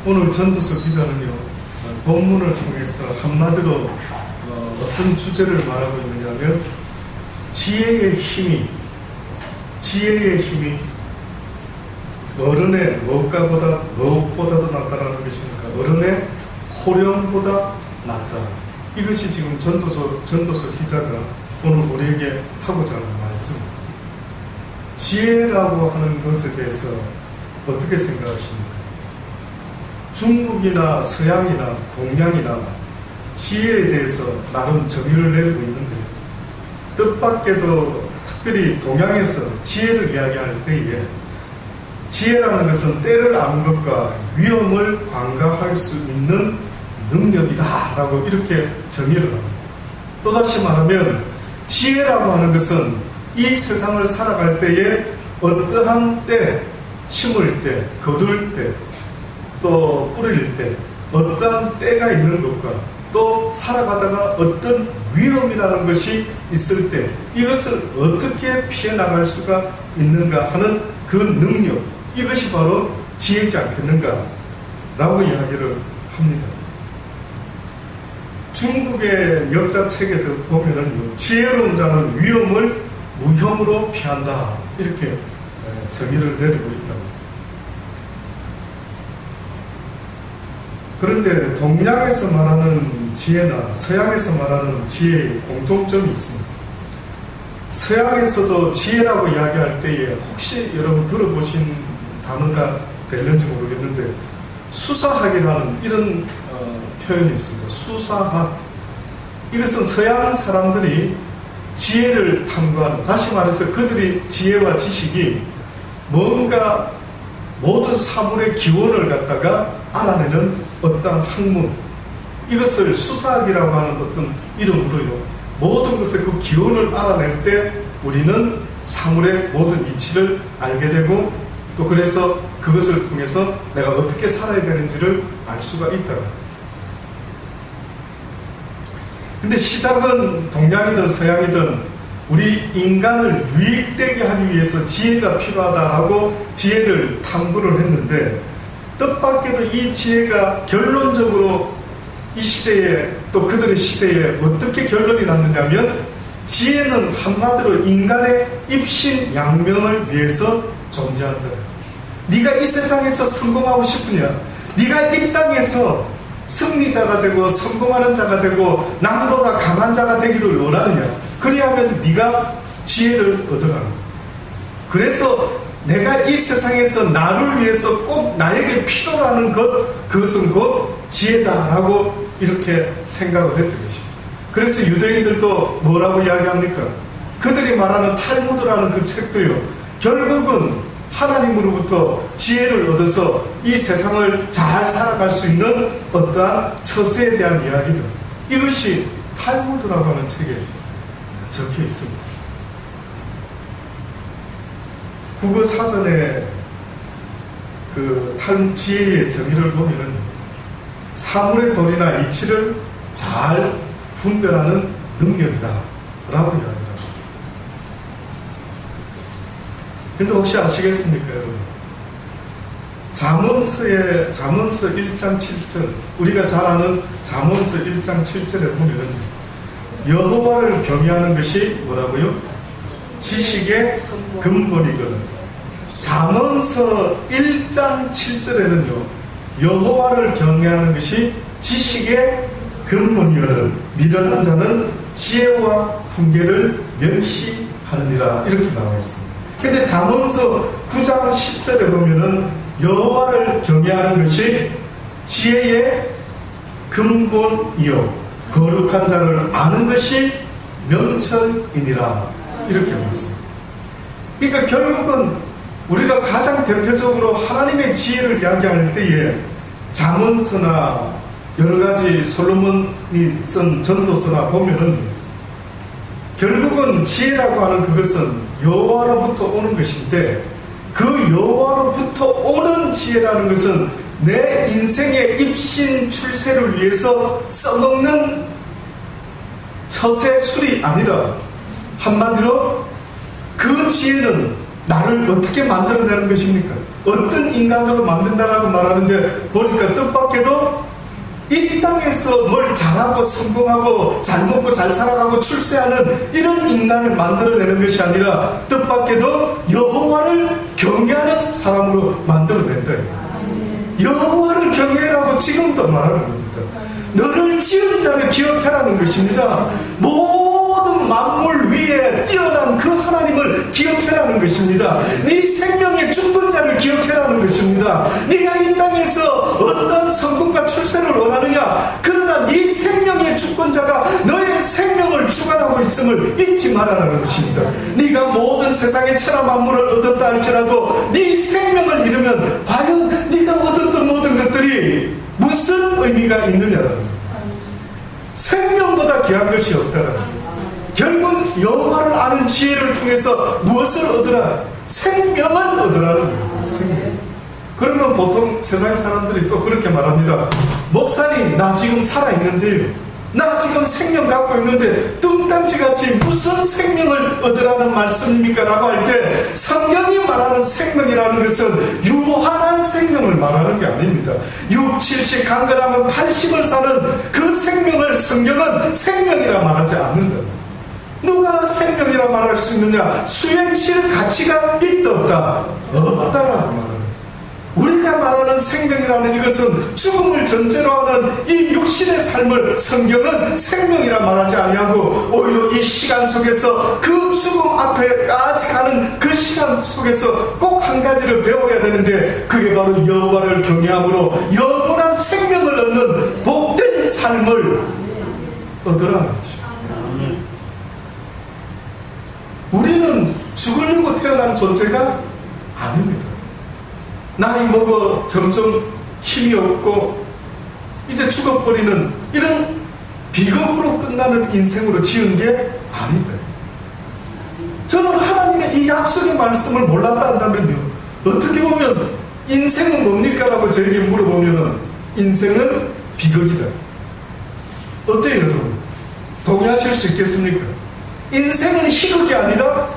오늘 전도서 기자는요, 본문을 통해서 한마디로 어떤 주제를 말하고 있느냐면, 지혜의 힘이 어른의 무엇보다도 낫다라는 것입니까? 어른의 호령보다 낫다. 이것이 지금 전도서 기자가 오늘 우리에게 하고자 하는 말씀입니다. 지혜라고 하는 것에 대해서 어떻게 생각하십니까? 중국이나 서양이나 동양이나 지혜에 대해서 나름 정의를 내리고 있는데, 뜻밖에도 특별히 동양에서 지혜를 이야기할 때에 지혜라는 것은 때를 아는 것과 위험을 관가할 수 있는 능력이다 라고 이렇게 정의를 합니다. 또다시 말하면 지혜라고 하는 것은 이 세상을 살아갈 때에 어떠한 때, 심을 때, 거둘 때, 또 뿌릴 때 어떠한 때가 있는 것과 또 살아가다가 어떤 위험이라는 것이 있을 때 이것을 어떻게 피해 나갈 수가 있는가 하는 그 능력, 이것이 바로 지혜지 않겠는가 라고 이야기를 합니다. 중국의 역사책에 보면은 지혜로운 자는 위험을 무형으로 피한다 이렇게 정의를 내리고 있다. 그런데 동양에서 말하는 지혜나 서양에서 말하는 지혜의 공통점이 있습니다. 서양에서도 지혜라고 이야기할 때에 혹시 여러분 들어보신 단어가 될는지 모르겠는데 수사학이라는 이런 표현이 있습니다. 수사학. 이것은 서양 사람들이 지혜를 탐구하는, 다시 말해서 그들이 지혜와 지식이 뭔가 모든 사물의 기원을 갖다가 알아내는 어떤 학문, 이것을 수사학이라고 하는 어떤 이름으로요, 모든 것의 그 기원을 알아낼 때 우리는 사물의 모든 이치를 알게 되고 또 그래서 그것을 통해서 내가 어떻게 살아야 되는지를 알 수가 있다. 근데 시작은 동양이든 서양이든 우리 인간을 유익되게 하기 위해서 지혜가 필요하다라고 지혜를 탐구를 했는데, 뜻밖에도 이 지혜가 결론적으로 이 시대에 또 그들의 시대에 어떻게 결론이 났느냐면, 지혜는 한마디로 인간의 입신양명을 위해서 존재한다. 네가 이 세상에서 성공하고 싶으냐, 네가 이 땅에서 승리자가 되고 성공하는 자가 되고 남보다 강한 자가 되기를 원하느냐, 그리하면 네가 지혜를 얻어가는. 그래서 내가 이 세상에서 나를 위해서 꼭 나에게 필요로 하는 그것은 곧 지혜다라고 이렇게 생각을 했던 것입니다. 그래서 유대인들도 뭐라고 이야기합니까? 그들이 말하는 탈무드라는 그 책도요, 결국은 하나님으로부터 지혜를 얻어서 이 세상을 잘 살아갈 수 있는 어떠한 처세에 대한 이야기들, 이것이 탈무드라고 하는 책에 적혀 있습니다. 국어 사전에 그 지혜의 정의를 보면은 사물의 도리나 이치를 잘 분별하는 능력이다 라고 이야기합니다. 근데 혹시 아시겠습니까, 여러분? 잠언서 1장 7절, 우리가 잘 아는 잠언서 1장 7절에 보면 여호와를 경외하는 것이 뭐라고요? 지식의 근본이거든. 잠언서 1장 7절에는요, 여호와를 경외하는 것이 지식의 근본이거든. 미련한 자는 지혜와 훈계를 멸시하느니라, 이렇게 나와 있습니다. 근데 잠언서 9장 10절에 보면은 여호와를 경외하는 것이 지혜의 근본이요 거룩한 자를 아는 것이 명철이니라, 이렇게 하고 있습니다. 그러니까 결국은 우리가 가장 대표적으로 하나님의 지혜를 이야기할 때에 잠언서나 여러가지 솔로몬이 쓴 전도서나 보면은 결국은 지혜라고 하는 그것은 여호와로부터 오는 것인데, 그 여호와로부터 오는 지혜라는 것은 내 인생의 입신 출세를 위해서 써먹는 처세술이 아니라, 한마디로 그 지혜는 나를 어떻게 만들어내는 것입니까? 어떤 인간으로 만든다라고 말하는데 보니까 뜻밖에도 이 땅에서 뭘 잘하고 성공하고 잘 먹고 잘 살아가고 출세하는 이런 인간을 만들어내는 것이 아니라 뜻밖에도 여호와를 경외하는 사람으로 만들어낸다. 여호와를 경외하라고 지금도 말하는 겁니다. 너를 지은 자를 기억해라는 것입니다. 모든 만물 위에 뛰어난 그 하나님을 기억해라는 것입니다. 네 생명의 주권자를 기억해라는 것입니다. 네가 이 땅에서 어떤 성공과 출세를 원하느냐, 그러나 네 생명의 주권자가 너의 생명을 주관하고 있음을 잊지 말아라는 것입니다. 네가 모든 세상의 천하 만물을 얻었다 할지라도 네 생명을 잃으면 과연 네가 얻었던 모든 것들이 무슨 의미가 있느냐라는 거예요. 생명보다 귀한 것이 없다라는 거예요. 결국 여호와를 아는 지혜를 통해서 무엇을 얻으라? 생명을 얻으라는 거예요. 생명. 그러면 보통 세상 사람들이 또 그렇게 말합니다. 목사님, 나 지금 살아있는데요, 나 지금 생명 갖고 있는데 뚱딴지같이 무슨 생명을 얻으라는 말씀입니까? 라고 할 때 성경이 말하는 생명이라는 것은 유한한 생명을 말하는 게 아닙니다. 6, 70, 강건하면 80을 사는 그 생명을 성경은 생명이라 말하지 않는다. 누가 생명이라 말할 수 있느냐? 수행칠 가치가 있다 없다? 없다라는 말입니다. 우리가 말하는 생명이라는 이것은 죽음을 전제로 하는 이 육신의 삶을 성경은 생명이라 말하지 아니하고 오히려 이 시간 속에서 그 죽음 앞에까지 가는 그 시간 속에서 꼭 한 가지를 배워야 되는데 그게 바로 여호와를 경외함으로 영원한 생명을 얻는 복된 삶을 얻으라는 것입니다. 우리는 죽으려고 태어난 존재가 아닙니다. 나이 먹어 점점 힘이 없고 이제 죽어버리는 이런 비겁으로 끝나는 인생으로 지은 게 아니다. 저는 하나님의 이 약속의 말씀을 몰랐다 한다면요, 어떻게 보면 인생은 뭡니까? 라고 저에게 물어보면 인생은 비극이다. 어때요 여러분? 동의하실 수 있겠습니까? 인생은 희극이 아니라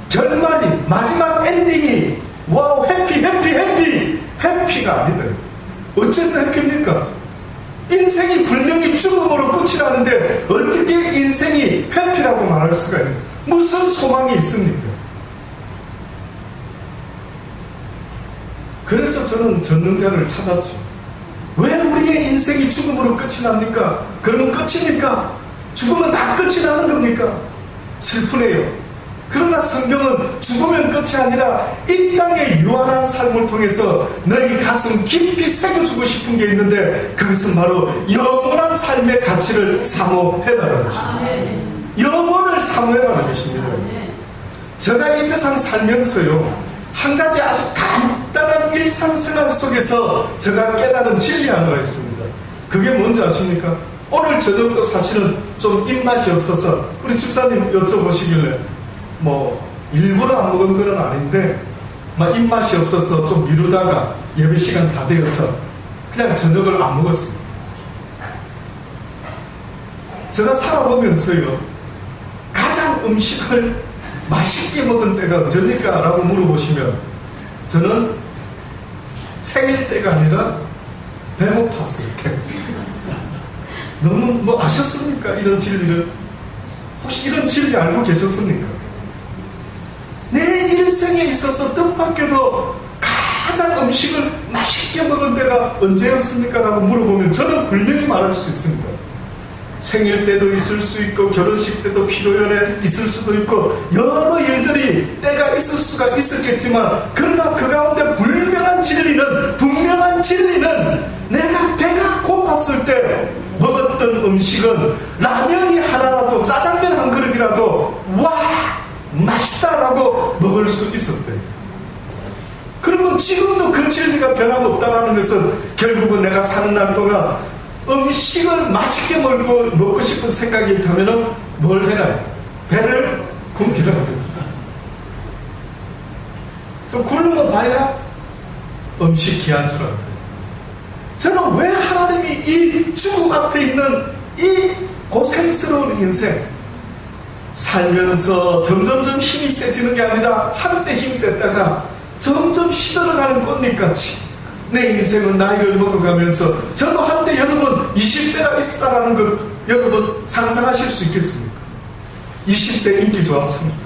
결말이, 마지막 엔딩이 와우, 해피가 아니다. 어째서 해피입니까? 인생이 분명히 죽음으로 끝이 나는데 어떻게 인생이 해피라고 말할 수가 있는, 무슨 소망이 있습니까? 그래서 저는 전능자를 찾았죠. 왜 우리의 인생이 죽음으로 끝이 납니까? 그러면 끝입니까? 죽으면 다 끝이 나는 겁니까? 슬프네요. 그러나 성경은 죽으면 끝이 아니라 이 땅의 유한한 삶을 통해서 너희 가슴 깊이 새겨주고 싶은 게 있는데 그것은 바로 영원한 삶의 가치를 사모해라는 것입니다. 영원을 사모해라는 것입니다. 제가 이 세상 살면서요, 한 가지 아주 간단한 일상생활 속에서 제가 깨달은 진리 하나가 있습니다. 그게 뭔지 아십니까? 오늘 저녁도 사실은 좀 입맛이 없어서 우리 집사님 여쭤보시길래 일부러 안 먹은 건 아닌데 막 입맛이 없어서 좀 미루다가 예배 시간 다 되어서 그냥 저녁을 안 먹었습니다. 제가 살아보면서요, 가장 음식을 맛있게 먹은 때가 언제입니까? 라고 물어보시면 저는 생일 때가 아니라 배고팠을 때. 너무 아셨습니까? 이런 진리를. 혹시 이런 진리 알고 계셨습니까? 내 일생에 있어서 뜻밖에도 가장 음식을 맛있게 먹은 때가 언제였습니까? 라고 물어보면 저는 분명히 말할 수 있습니다. 생일 때도 있을 수 있고 결혼식 때도 피로연에 있을 수도 있고 여러 일들이 때가 있을 수가 있었겠지만 그러나 그 가운데 분명한 진리는 내가 배가 고팠을 때 먹었던 음식은 라면이 하나라도 짜장면 한 그릇이라도 와 맛있다라고 먹을 수 있었대. 그러면 지금도 그 진리가 변함없다는 것은 결국은 내가 사는 날 동안 음식을 맛있게 먹고 싶은 생각이 있다면 뭘 해라? 배를 굶기라고 해요. 좀 굶어 봐야 음식 귀한 줄 알았대. 저는 왜 하나님이 이 죽음 앞에 있는 이 고생스러운 인생, 살면서 점점점 힘이 세지는 게 아니라 한때 힘 셌다가 점점 시들어가는 꽃잎같이 내 인생은 나이를 먹어가면서, 저도 한때 여러분 20대가 있었다라는 것 여러분 상상하실 수 있겠습니까? 20대 인기 좋았습니다.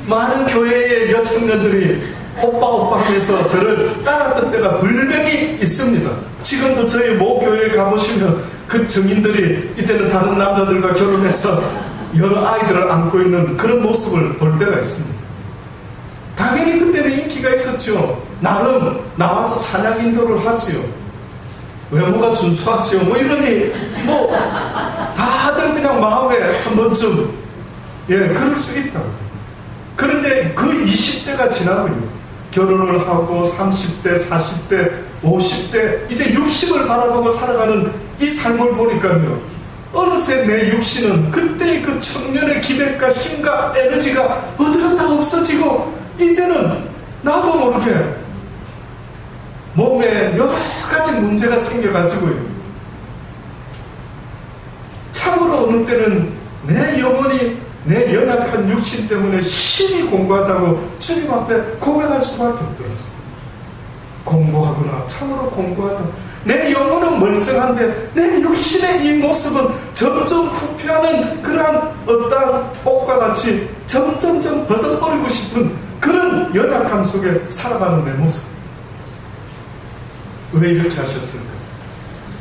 많은 교회의 여청년들이 오빠 하면서 저를 따랐던 때가 분명히 있습니다. 지금도 저희 모 교회에 가보시면 그 증인들이 이제는 다른 남자들과 결혼해서 여러 아이들을 안고 있는 그런 모습을 볼 때가 있습니다. 당연히 그때는 인기가 있었죠. 나름 나와서 찬양 인도를 하지요. 외모가 준수하지요. 뭐 이러니 뭐 다들 그냥 마음에 한 번쯤 그럴 수 있다고. 그런데 그 20대가 지나고요, 결혼을 하고 30대, 40대, 50대, 이제 60을 바라보고 살아가는 이 삶을 보니까요, 어느새 내 육신은 그때의 그 청년의 기백과 힘과 에너지가 어디로 다 없어지고, 이제는 나도 모르게 몸에 여러 가지 문제가 생겨가지고요, 참으로 어느 때는 내 영혼이 내 연약한 육신 때문에 심히 공고하다고 주님 앞에 고백할 수밖에 없더라고요. 공고하구나, 참으로 공고하다. 내 영혼은 멀쩡한데 내 육신의 이 모습은 점점 후퇴하는 그러한 어떠한 옷과 같이 점점점 벗어버리고 싶은 그런 연약함 속에 살아가는 내 모습. 왜 이렇게 하셨을까?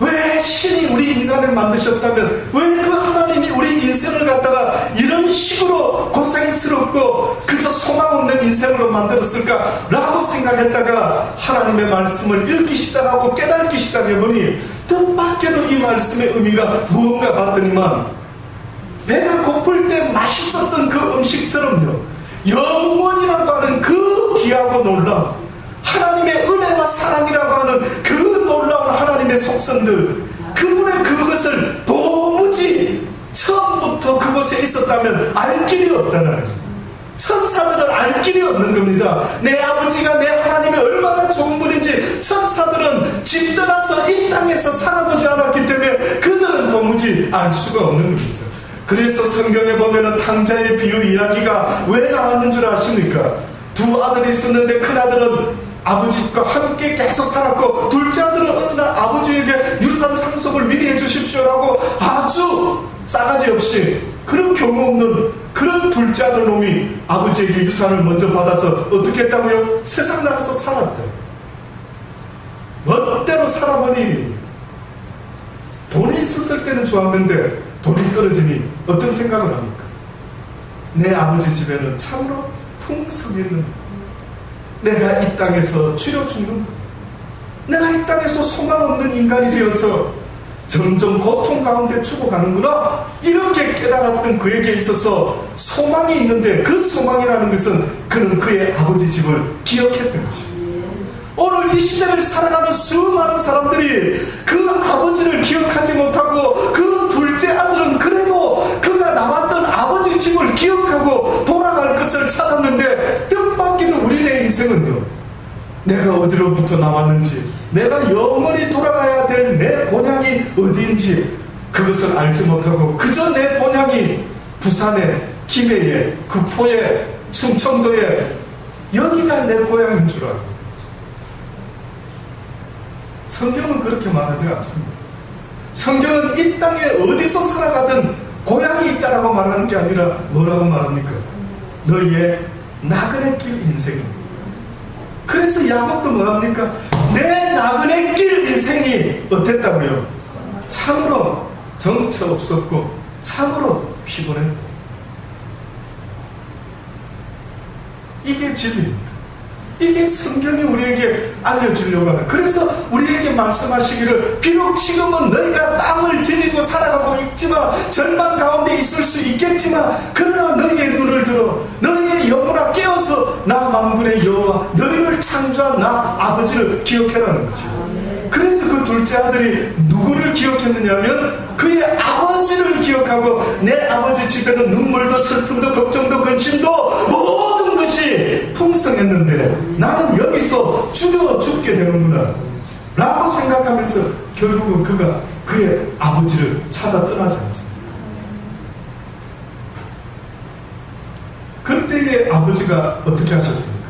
왜 신이 우리 인간을 만드셨다면 왜 그 하나님이 우리 인생을 갖다가 이런 식으로 고생스럽고 그저 소망 없는 인생으로 만들었을까? 라고 생각했다가 하나님의 말씀을 읽기 시작하고 깨닫기 시작해보니 뜻밖에도 이 말씀의 의미가 무언가 봤더니만, 배가 고플 때 맛있었던 그 음식처럼요, 영원이라고 하는 그 귀하고 놀라운 하나님의 은혜와 사랑이라고 하는 그 놀라운 하나님의 속성들, 그분의 그것을 도무지 처음부터 그곳에 있었다면 알 길이 없다는, 천사들은 알 길이 없는 겁니다. 내 아버지가 내 하나님이 얼마나 좋은 분인지 천사들은 집 떠나서 이 땅에서 살아보지 않았기 때문에 그들은 도무지 알 수가 없는 겁니다. 그래서 성경에 보면은 탕자의 비유 이야기가 왜 나왔는 줄 아십니까? 두 아들이 있었는데 큰 아들은 아버지과 함께 계속 살았고, 둘째 아들은 어느 날 아버지에게 유산 상속을 미리 해주십시오라고 아주 싸가지 없이, 그런 경우 없는 그런 둘째 아들 놈이 아버지에게 유산을 먼저 받아서 어떻게 했다고요? 세상 나가서 살았대. 멋대로 살아보니 돈이 있었을 때는 좋았는데 돈이 떨어지니 어떤 생각을 합니까? 내 아버지 집에는 참으로 풍성히 있는, 내가 이 땅에서 죽여 죽는, 내가 이 땅에서 소망 없는 인간이 되어서 점점 고통 가운데 죽어가는구나, 이렇게 깨달았던 그에게 있어서 소망이 있는데, 그 소망이라는 것은 그는 그의 아버지 집을 기억했던 것입니다. 오늘 이 시대를 살아가는 수많은 사람들이 그 아버지를 기억하지 못하고, 그 둘째 아들은 그래도 그가 나왔던 아버지 집을 기억하고 돌아갈 것을 찾았는데, 뜻밖에도 우리의 인생은요, 내가 어디로부터 나왔는지, 내가 영원히 돌아가야 될 내 본향이 어디인지 그것을 알지 못하고 그저 내 본향이 부산에, 김해에, 구포에, 충청도에, 여기가 내 고향인 줄 알고. 성경은 그렇게 말하지 않습니다. 성경은 이 땅에 어디서 살아가든 고향이 있다라고 말하는 게 아니라 뭐라고 말합니까? 너희의 나그네 길 인생입니다. 그래서 야곱도 뭐랍니까? 내 나그네 길 인생이 어땠다고요? 참으로 정처 없었고 참으로 피곤했다. 이게 진리입니다. 이게 성경이 우리에게 알려주려고 하는, 그래서 우리에게 말씀하시기를 비록 지금은 너희가 땀을 들이고 살아가고 있지만, 절망 가운데 있을 수 있겠지만, 그러나 너희의 눈을 들어 너희의 영혼아 깨어서 나 만군의 여호와 너희를 창조한 나 아버지를 기억해라는 것이에요. 그래서 그 둘째 아들이 누구를 기억했느냐면 그의 아버지를 기억하고, 내 아버지 집에는 눈물도 슬픔도 걱정도 근심도 모든 것이 풍성했는데 나는 여기서 죽게 되는구나 라고 생각하면서 결국은 그가 그의 아버지를 찾아 떠나지 않습니다. 아버지가 어떻게 하셨습니까?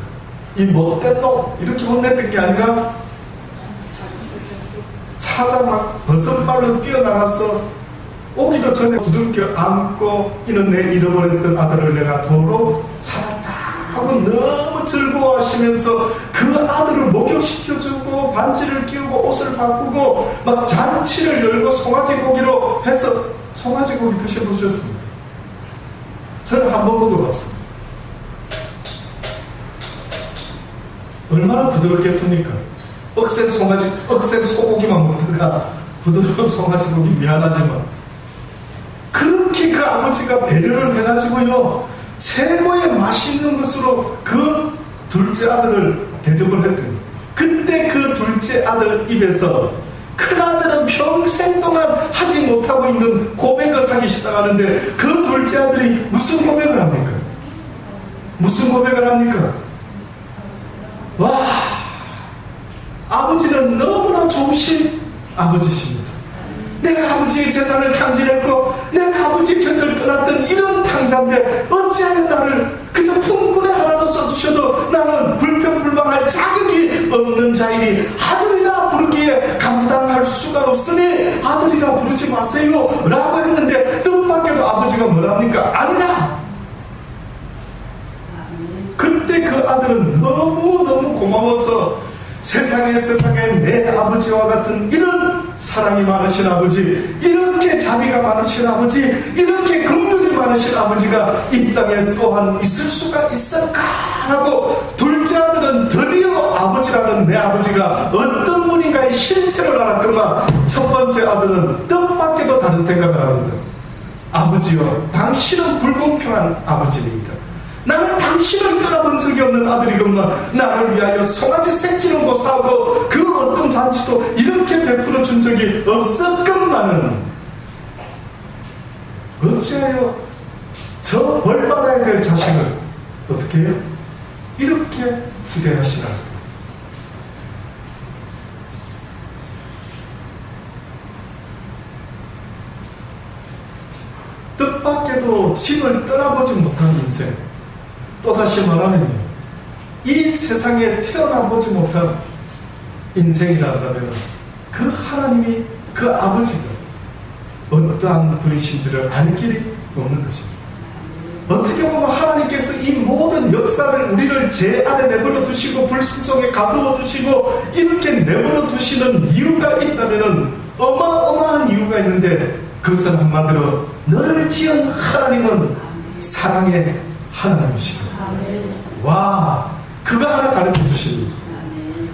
이 못된 놈 이렇게 혼냈던 게 아니라 찾아 막 버선발로 뛰어나가서 오기도 전에 부둥켜 안고 이는 내 잃어버렸던 아들을 내가 도로 찾았다 하고 너무 즐거워하시면서 그 아들을 목욕시켜주고 반지를 끼우고 옷을 바꾸고 막 잔치를 열고 송아지 고기로 해서 송아지 고기 드셔보셨습니까? 저는 한 번 먹어봤습니다. 얼마나 부드럽겠습니까? 억센 소고기만 먹다가 부드러운 송아지 고기 미안하지만 그렇게 그 아버지가 배려를 해가지고요 최고의 맛있는 것으로 그 둘째 아들을 대접을 했더니 그때 그 둘째 아들 입에서 큰아들은 평생 동안 하지 못하고 있는 고백을 하기 시작하는데 그 둘째 아들이 무슨 고백을 합니까? 무슨 고백을 합니까? 와, 아버지는 너무나 좋으신 아버지십니다. 내가 아버지의 재산을 탕진했고 내가 아버지 곁을 떠났던 이런 탕자인데 어찌하여 나를 그저 품꾼에 하나도 써주셔도 나는 불평불만할 자격이 없는 자이니 아들이라 부르기에 감당할 수가 없으니 아들이라 부르지 마세요 라고 했는데 뜻밖에도 아버지가 뭐랍니까? 아니라. 그때 그 아들은 너무너무 고마워서 세상에 내 아버지와 같은 이런 사랑이 많으신 아버지, 이렇게 자비가 많으신 아버지, 이렇게 긍휼이 많으신 아버지가 이 땅에 또한 있을 수가 있을까라고 둘째 아들은 드디어 아버지라는 내 아버지가 어떤 분인가의 실체를 알았건만 첫 번째 아들은 뜻밖에도 다른 생각을 합니다. 아버지여, 당신은 불공평한 아버지입니다. 나는 당신을 떠나본 적이 없는 아들이건만 나를 위하여 송아지 새끼는 거 사고 그 어떤 잔치도 이렇게 베풀어 준 적이 없었건만은 어찌하여 저 벌받아야 될 자식을 어떻게 해요? 이렇게 후대하시나. 뜻밖에도 집을 떠나보지 못한 인생, 또다시 말하면요, 이 세상에 태어나보지 못한 인생이란다면 그 하나님이, 그 아버지가 어떠한 분이신지를 알 길이 없는 것입니다. 어떻게 보면 하나님께서 이 모든 역사를 우리를 제 안에 내버려 두시고 불순종에 가두어 두시고 이렇게 내버려 두시는 이유가 있다면 어마어마한 이유가 있는데 그것은 한마디로 너를 지은 하나님은 사랑의 하나님이시다. 와, 그거 하나 가르쳐 주십니다.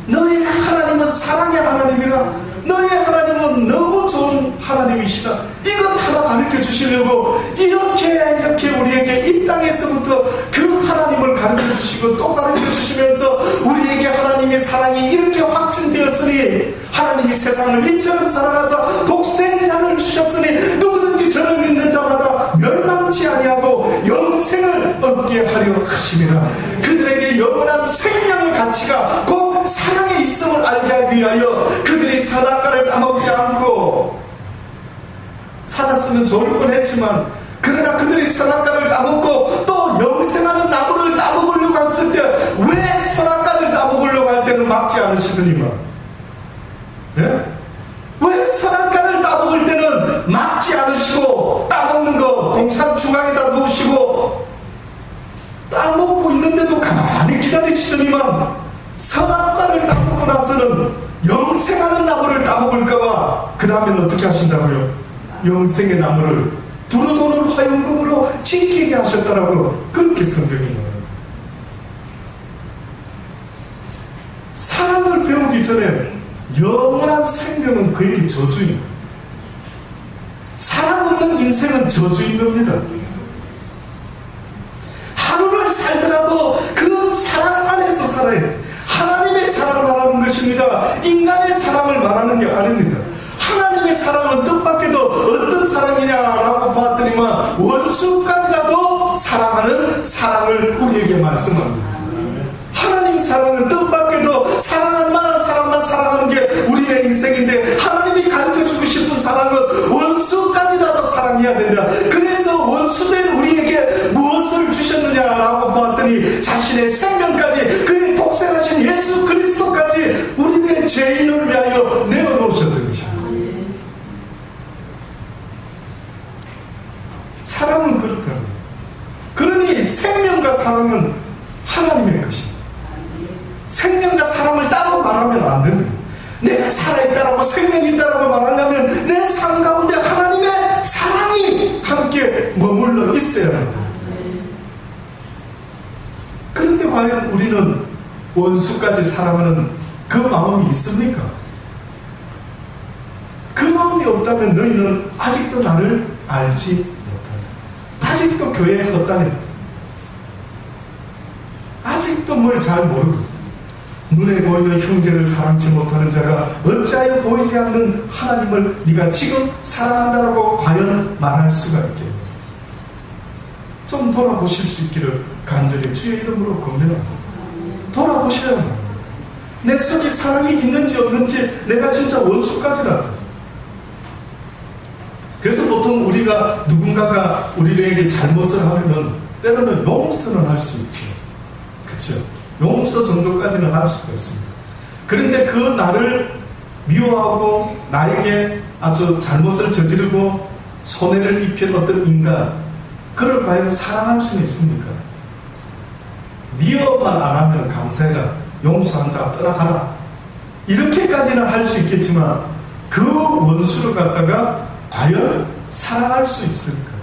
너의 하나님은 사랑의 하나님이라, 너의 하나님은 너무 좋은 하나님이시다. 이것 하나 가르쳐 주시려고 이렇게 우리에게 이 땅에서부터 그 하나님을 가르쳐 주시고 또 가르쳐 주시면서 우리에게 하나님의 사랑이 이렇게 확증되었으니 하나님이 세상을 이처럼 사랑하사 독생자를 주셨으니 누구든지 저를 믿는 자마다 멸망치 아니하고 영생을 얻게 하려 하심이라. 그들에게 영원한 생명의 가치가 곧 사랑에 있음을 알게 하기 위하여 그들이 선악과를 따먹지 않고 살았으면 좋을 뻔했지만 그러나 그들이 선악과를 따먹고 또 영생하는 나무를 따먹으려고 했을 때 왜 선악과를 따먹으려고 할 때는 막지 않으시더니만, 예? 왜 선악과를 따먹을 때는 막지 않으시고 따먹는 거 동산 중앙에다 놓으시고 따먹고 있는데도 가만히 기다리시더니만 선악과를 따먹고 나서는 영생하는 나무를 따먹을까봐 그 다음에는 어떻게 하신다고요? 영생의 나무를 두루도는 화용금으로 지키게 하셨다라고 그렇게 성경이 말합니다. 사랑을 배우기 전에 영원한 생명은 그에게 저주입니다. 사랑 없는 인생은 저주인 겁니다. 하루를 살더라도 그 사랑 안에서 살아야 돼. 하나님의 사랑을 말하는 것입니다. 인간의 사랑을 말하는 게 아닙니다. 하나님의 사랑은 뜻밖에도 어떤 사랑이냐라고 봤더니만 원수까지라도 사랑하는 사랑을 우리에게 말씀합니다. 하나님 사랑은 뜻밖에도 사랑할 만한 사람만 사랑하는 게 우리의 인생인데 하나님이 가르쳐주고 싶은 사랑은 원수까지라도 사랑해야 된다. 그래서 원수된 우리에게 무엇을 주셨느냐라고 봤더니 우리가 사람을 따로 말하면 안 됩니다. 내가 살아있다라고 생명이 있다라고 말하려면 내 삶 가운데 하나님의 사랑이 함께 머물러 있어야 합니다. 그런데 과연 우리는 원수까지 사랑하는 그 마음이 있습니까? 그 마음이 없다면 너희는 아직도 나를 알지 못한다. 아직도 교회에 헛다녔다. 아직도 뭘 잘 모르고 눈에 보이는 형제를 사랑치 못하는 자가 어찌하여 보이지 않는 하나님을 네가 지금 사랑한다라고 과연 말할 수가 있겠냐. 좀 돌아보실 수 있기를 간절히 주의 이름으로 권면합니다. 돌아보셔야 합니다. 내 속에 사랑이 있는지 없는지 내가 진짜 원수까지라도. 그래서 보통 우리가 누군가가 우리에게 잘못을 하면 때로는 용서는 할 수 있죠. 그렇죠? 용서 정도까지는 할 수가 있습니다. 그런데 그 나를 미워하고 나에게 아주 잘못을 저지르고 손해를 입힌 어떤 인간, 그를 과연 사랑할 수는 있습니까? 미워만 안 하면 감사해라, 용서한다, 떠나가라, 이렇게까지는 할 수 있겠지만 그 원수를 갖다가 과연 사랑할 수 있을까?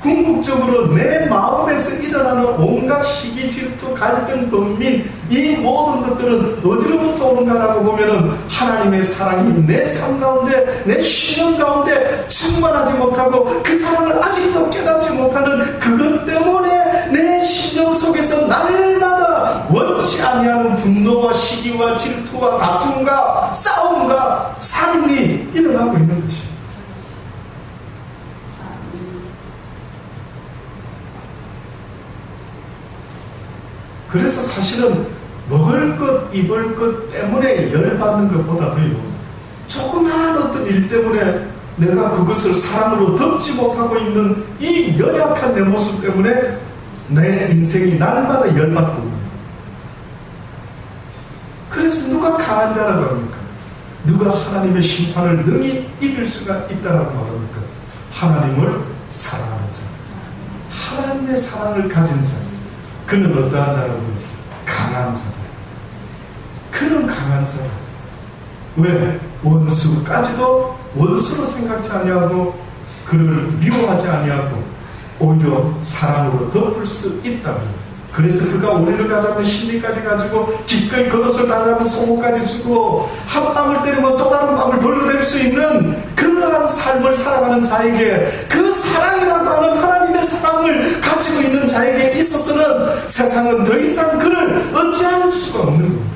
궁극적으로 내 마음에서 일어나는 온갖 시기, 질투, 갈등, 번민, 이 모든 것들은 어디로부터 오는가라고 보면은 하나님의 사랑이 내 삶 가운데, 내 신령 가운데 충만하지 못하고 그 사랑을 아직도 깨닫지 못하는 그것 때문에 내 신령 속에서 날마다 원치 아니하는 분노와 시기와 질투와 다툼과 싸움과 살인이 일어나고 있는 것입니다. 그래서 사실은 먹을 것, 입을 것 때문에 열받는 것보다도요, 조그마한 어떤 일 때문에 내가 그것을 사랑으로 덮지 못하고 있는 이 연약한 내 모습 때문에 내 인생이 날마다 열받고 있는 거예요. 그래서 누가 강한 자라고 합니까? 누가 하나님의 심판을 능히 이길 수가 있다라고 말합니까? 하나님을 사랑하는 자, 하나님의 사랑을 가진 자, 그는 어떠한 자라고? 강한 자다. 그는 강한 자다. 왜? 원수까지도 원수로 생각지 아니하고 그를 미워하지 아니하고 오히려 사랑으로 덮을 수 있다. 그래서 그가 우리를 가자면 심리까지 가지고 기꺼이 겉옷을 달라면 속옷까지 주고 한 뺨을 때리면 또 다른 뺨을 돌려댈 수 있는 그러한 삶을 살아가는 자에게, 그 사랑이라고 하는 하나님의 사랑을 가지고 있는 자에게 있어서는 세상은 더 이상 그를 어찌할 수가 없는 겁니다.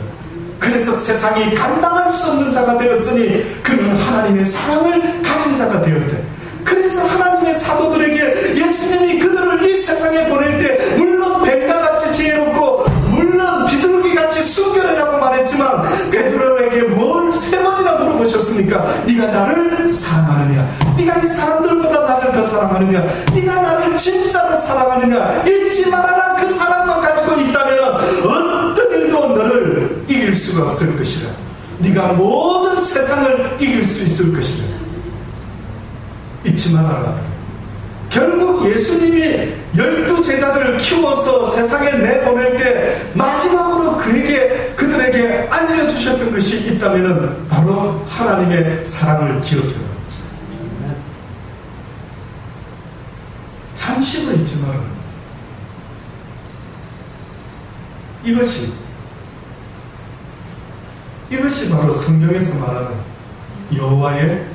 그래서 세상이 감당할 수 없는 자가 되었으니 그는 하나님의 사랑을 가진 자가 되었대. 그래서 하나님의 사도들에게 예수님이 그들을 이 세상에 보낼 때 물론 뱀과같이 지혜롭고 물론 비둘기같이 순결하라고 말했지만 베드로에게 뭘 세 번이나 물어보셨습니까? 네가 나를 사랑하느냐? 네가 이 사람들보다 나를 더 사랑하느냐? 네가 나를 진짜로 사랑하느냐? 잊지 말아라. 그 사랑만 가지고 있다면 어떤 일도 너를 이길 수가 없을 것이라. 네가 모든 세상을 이길 수 있을 것이라. 잊지 말아라. 결국 예수님이 12제자를 키워서 세상에 내보낼 때 마지막으로 그들에게 알려주셨던 것이 있다면 바로 하나님의 사랑을 기억해라. 잠시도 잊지 말아라. 이것이 바로 성경에서 말하는 여호와의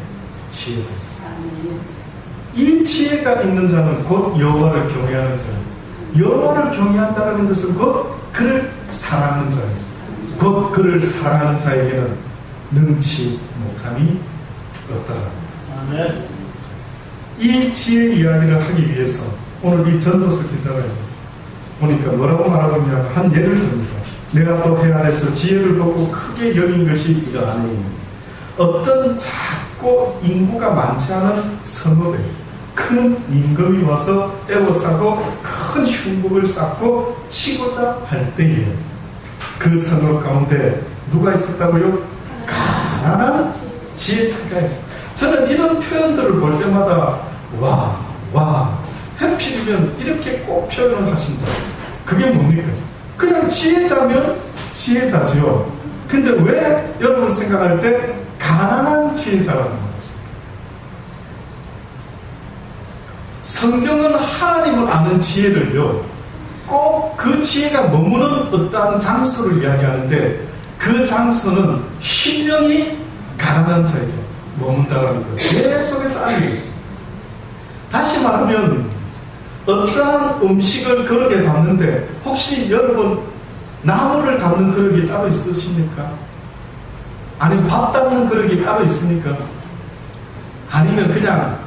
지혜다. 이 지혜가 있는 자는 곧 여호와를 경외하는 자예요. 여호와를 경외한다는 것은 곧 그를 사랑하는 자예요. 곧 그를 사랑하는 자에게는 능치 못함이 없다랍니다. 이 지혜 이야기를 하기 위해서 오늘 이 전도서 기자가 보니까 뭐라고 말하고 있냐면 한 예를 듭니다. 내가 또 해 아래서 지혜를 보고 크게 여긴 것이 이러하니 어떤 작고 인구가 많지 않은 성읍에 큰 임금이 와서 애워싸고 큰 흉곡을 쌓고 치고자 할 때에 그 성읍 가운데 누가 있었다고요? 가난한 지혜자가 있어요. 저는 이런 표현들을 볼 때마다 와 하필이면 이렇게 꼭 표현을 하신다. 그게 뭡니까? 그냥 지혜자면 지혜자지요. 근데 왜 여러분 생각할 때 가난한 지혜자라는 것입니다. 성경은 하나님을 아는 지혜를요, 꼭 그 지혜가 머무는 어떠한 장소를 이야기하는데, 그 장소는 심령이 가난한 자에게 머문다라는 걸 계속해서 알리고 있습니다. 다시 말하면 어떠한 음식을 그릇에 담는데 혹시 여러분 나무를 담는 그릇이 따로 있으십니까? 아니면 밥 담는 그릇이 따로 있습니까? 아니면 그냥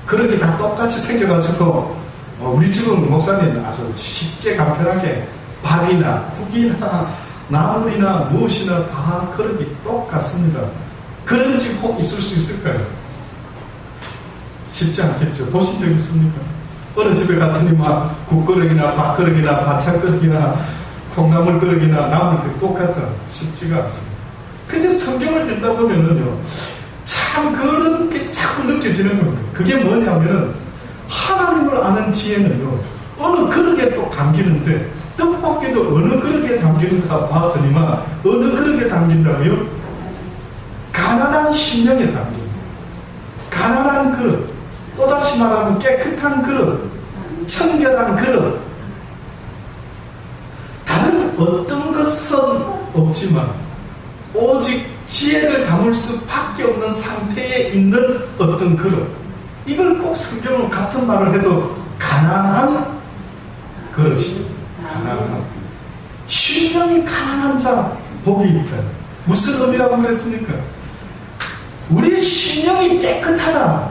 그릇이 다 똑같이 생겨가지고 우리 집은 목사님 아주 쉽게 간편하게 밥이나 국이나 나물이나 무엇이나 다 그릇이 똑같습니다. 그런 집 혹 있을 수 있을까요? 쉽지 않겠죠. 보신 적 있습니까? 어느 집에 갔더니 막 국그릇이나 밥그릇이나 반찬그릇이나 콩나물 그릇이나 나물 그릇 똑같다. 쉽지가 않습니다. 근데 성경을 읽다 보면은요, 참 그런 게 자꾸 느껴지는 겁니다. 그게 뭐냐면은 하나님을 아는 지혜는요, 어느 그릇에 또 담기는데, 뜻밖에도 어느 그릇에 담기는가 봤더니만 어느 그릇에 담긴다고요? 가난한 심령에 담깁니다. 가난한 그릇, 또다시 말하면 깨끗한 그릇, 청결한 그릇, 다른 어떤 것은 없지만 오직 지혜를 담을 수밖에 없는 상태에 있는 어떤 그릇, 이걸 꼭 성경은 같은 말을 해도 가난한 그릇이, 가난한 심령이 가난한 자 복이 있다. 무슨 의미라고 그랬습니까? 우리 심령이 깨끗하다,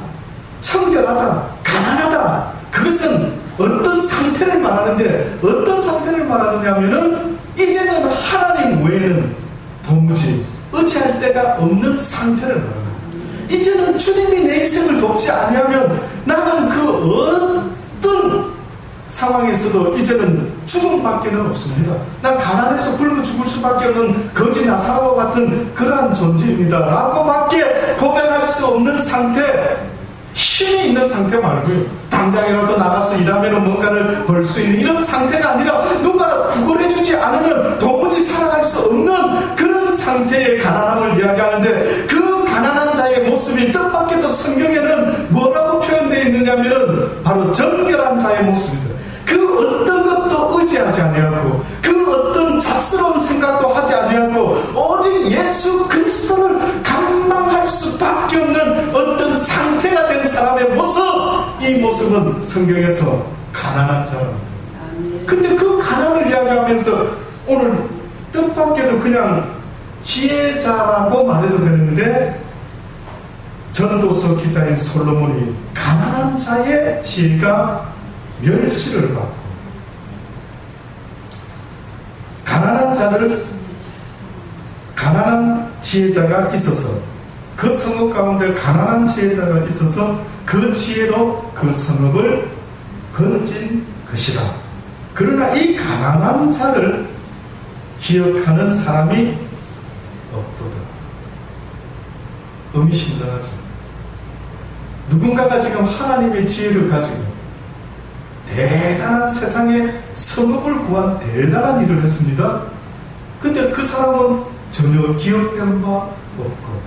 청결하다, 가난하다, 그것은 어떤 상태를 말하는데, 어떤 상태를 말하느냐면은 이제는 하나님 외에는 도무지 의지할 데가 없는 상태를 말합니다. 이제는 주님이 내 인생을 돕지 아니하면 나는 그 어떤 상황에서도 이제는 죽음밖에 없습니다. 난 가난해서 굶어 죽을 수밖에 없는 거지 나사로와 같은 그러한 존재입니다 라고 밖에 고백할 수 없는 상태, 힘이 있는 상태 말고요, 당장이라도 나가서 일하면 뭔가를 벌 수 있는 이런 상태가 아니라 누가 구걸해주지 않으면 도무지 살아갈 수 없는 그런 상태의 가난함을 이야기하는데, 그 가난한 자의 모습이 뜻밖에도 성경에는 뭐라고 표현되어 있느냐면 바로 정결한 자의 모습입니다. 그 어떤 것도 의지하지 아니하고 그 어떤 잡스러운 생각도 하지 아니하고 오직 예수 그리스도를 갈망할 수밖에 없는 어떤 상태가 된 사람의 모습, 이 모습은 성경에서 가난한 자입니다. 근데 그 가난을 이야기하면서 오늘 뜻밖에도 그냥 지혜자라고 말해도 되는데, 전도서 기자인 솔로몬이 가난한 자의 지혜가 멸시를 받고, 가난한 지혜자가 있어서, 그 성읍 가운데 가난한 지혜자가 있어서 그 지혜로 그 성읍을 건진 것이다. 그러나 이 가난한 자를 기억하는 사람이 없도다. 의미심장하죠. 누군가가 지금 하나님의 지혜를 가지고 대단한 세상의 성읍을 구한 대단한 일을 했습니다. 근데 그 사람은 전혀 기억된 바 없고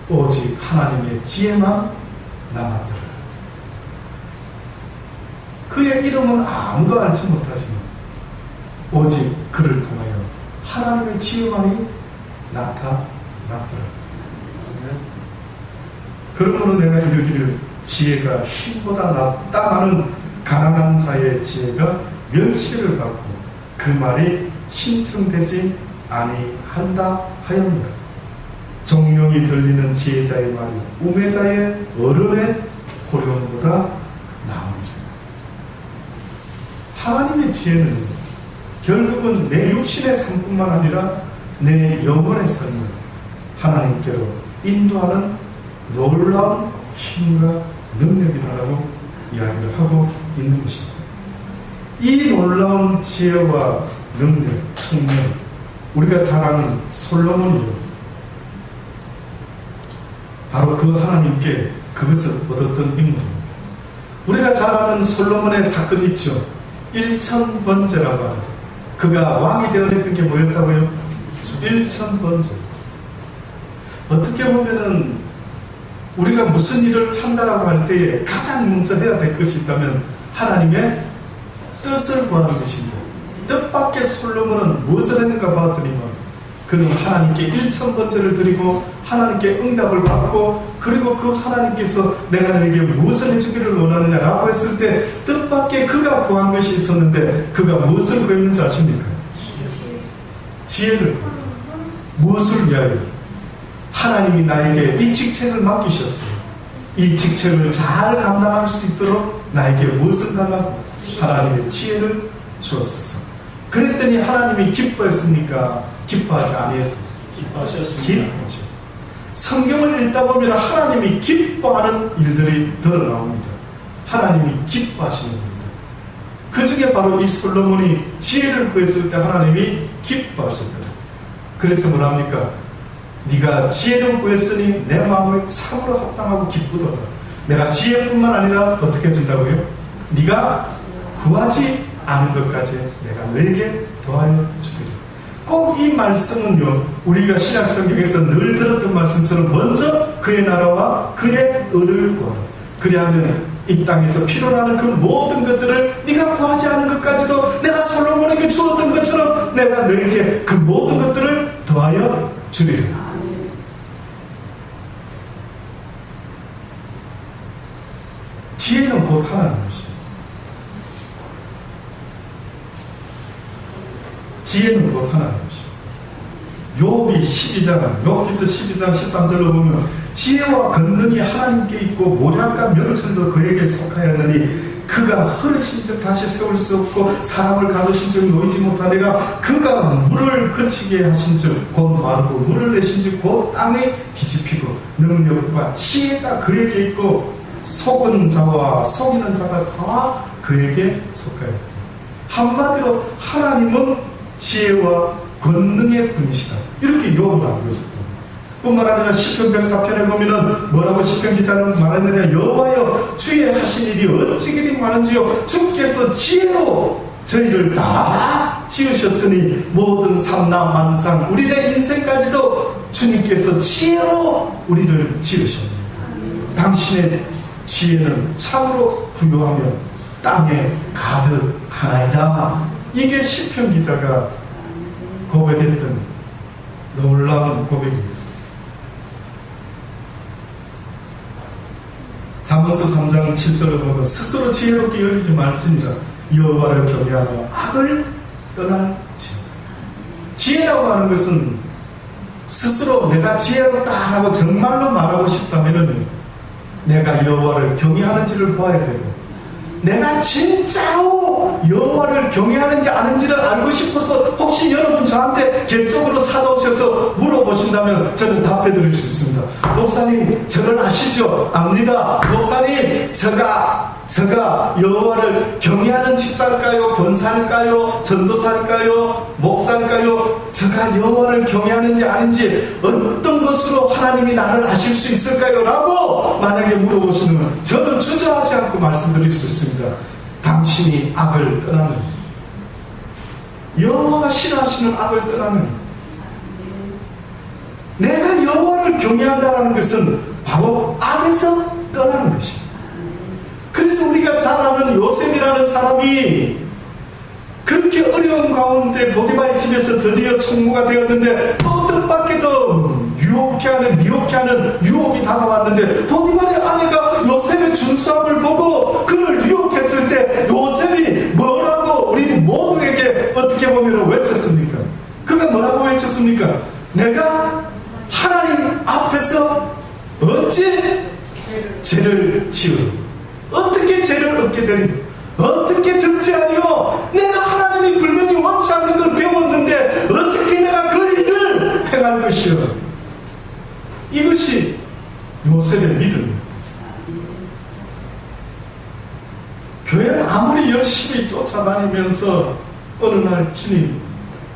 오직 하나님의 지혜만 남았더라. 그의 이름은 아무도 알지 못하지만 오직 그를 통하여 하나님의 지혜만이 나타났더라. 그러므로 내가 이르기를 지혜가 힘보다 낫다마는 가난한 자의 지혜가 멸시를 받고 그 말이 신청되지 아니한다 하였노라. 정령이 들리는 지혜자의 말이 우매자의 어른의 호령보다 나으니라. 하나님의 지혜는 결국은 내 육신의 삶뿐만 아니라 내 영혼의 삶을 하나님께로 인도하는 놀라운 힘과 능력이라고 이야기를 하고 있는 것입니다. 이 놀라운 지혜와 능력, 총명, 우리가 잘 아는 솔로몬이요, 바로 그 하나님께 그것을 얻었던 인물입니다. 우리가 잘 아는 솔로몬의 사건 있죠. 1000번제라고 하는 그가 왕이 되어서 했던 게 뭐였다고요? 1000번째. 어떻게 보면은 우리가 무슨 일을 한다라고 할 때에 가장 먼저 해야 될 것이 있다면 하나님의 뜻을 구하는 것인데, 뜻밖의 솔로몬은 무엇을 했는가 봤더니만 그는 하나님께 1000번째를 드리고 하나님께 응답을 받고, 그리고 그 하나님께서 내가 너에게 무엇을 해주기를 원하느냐라고 했을 때 뜻밖의 그가 구한 것이 있었는데, 그가 무엇을 구했는지 아십니까? 지혜를. 무엇을 위하여? 하나님이 나에게 이 직책을 맡기셨어요. 이 직책을 잘 감당할 수 있도록 나에게 무엇을 달라고? 하나님의 지혜를 주옵소서. 그랬더니 하나님이 기뻐했습니까? 기뻐하지 아니했습니까? 기뻐하셨습니다. 성경을 읽다 보면 하나님이 기뻐하는 일들이 드러나옵니다. 하나님이 기뻐하시는 일들. 그 중에 바로 이 솔로몬이 지혜를 구했을 때 하나님이 기뻐하셨더라. 그래서 뭐랍니까? 네가 지혜를 구했으니 내 마음을 참으로 합당하고 기쁘도다. 내가 지혜뿐만 아니라 어떻게 해준다고요? 네가 구하지 않은 것까지 내가 너에게 더하여 주리라. 꼭 이 말씀은요, 우리가 신약 성경에서 늘 들었던 말씀처럼 먼저 그의 나라와 그의 의를 구하라. 그리하면 이 땅에서 필요로 하는 그 모든 것들을 네가 구하지 않은 것까지도 내가 솔로몬에게 주었던 것처럼 내가 너에게 그 모든 것들을 더하여 주리라. 지혜는 곧 하나님이십니다. 지혜는 곧 하나님이십니다. 욥기서 12장 13절로 보면 지혜와 권능이 하나님께 있고 모략과 명철도 그에게 속하였느니 그가 흐르신 즉 다시 세울 수 없고 사람을 가두신 즉 놓이지 못하리라. 그가 물을 그치게 하신 즉 곧 마르고 물을 내신 즉 곧 땅에 뒤집히고 능력과 지혜가 그에게 있고 속은 자와 속이는 자가 다 그에게 속하였다. 한마디로 하나님은 지혜와 권능의 분이시다. 이렇게 욥을 알고 있었다. 뿐만 아니라 시편 104편에 보면은 뭐라고 시편 기자는 말했느냐? 여호와여 주의 하신 일이 어찌 그리 많은지요. 주께서 지혜로 저희를 다 지으셨으니 모든 삼나 만상 우리의 인생까지도 주님께서 지혜로 우리를 지으셨습니다. 당신의 지혜는 참으로 부유하며 땅에 가득하나이다. 이게 시편 기자가 고백했던 놀라운 고백이었습니다. 잠언서 3장 7절을 보면 스스로 지혜롭게 여기지 말지니라 여호와를 경외하며 악을 떠날지니라. 지혜라고 하는 것은 스스로 내가 지혜롭다라고 정말로 말하고 싶다면 내가 여호와를 경외하는지를 봐야 되고, 내가 진짜로 여호와를 경외하는지 아는지를 알고 싶어서 혹시 여러분 저한테 개적으로 찾아오셔서 물어보신다면 저는 답해 드릴 수 있습니다. 목사님 저를 아시죠? 압니다. 목사님 제가 여호와를 경외하는 집사일까요? 권사일까요? 전도사일까요? 목사일까요? 제가 여호와를 경외하는지 아닌지 어떤 것으로 하나님이 나를 아실 수 있을까요? 라고 만약에 물어보시면 저는 주저하지 않고 말씀드릴 수 있습니다. 당신이 악을 떠나는, 여호와가 싫어하시는 악을 떠나는, 내가 여호와를 경외한다는 것은 바로 악에서 떠나는 것입니다. 그래서 우리가 잘 아는 요셉이라는 사람이 그렇게 어려운 가운데 보디발 집에서 드디어 총무가 되었는데 또 뜻밖에도 미혹해 하는 유혹이 다가왔는데 보디발의 아내가 요셉의 준수함을 보고 그를 유혹했을 때 요셉이 뭐라고 우리 모두에게 어떻게 보면 외쳤습니까? 그가 뭐라고 외쳤습니까? 내가 하나님 앞에서 어찌 죄를 지으리? 어떻게 죄를 얻게 되리? 어떻게 득제하리요? 내가 하나님이 분명히 원치 않는 걸 배웠는데 어떻게 내가 그 일을 행할 것이요? 이것이 요셉의 믿음입니다. 교회를 아무리 열심히 쫓아다니면서 어느 날 주님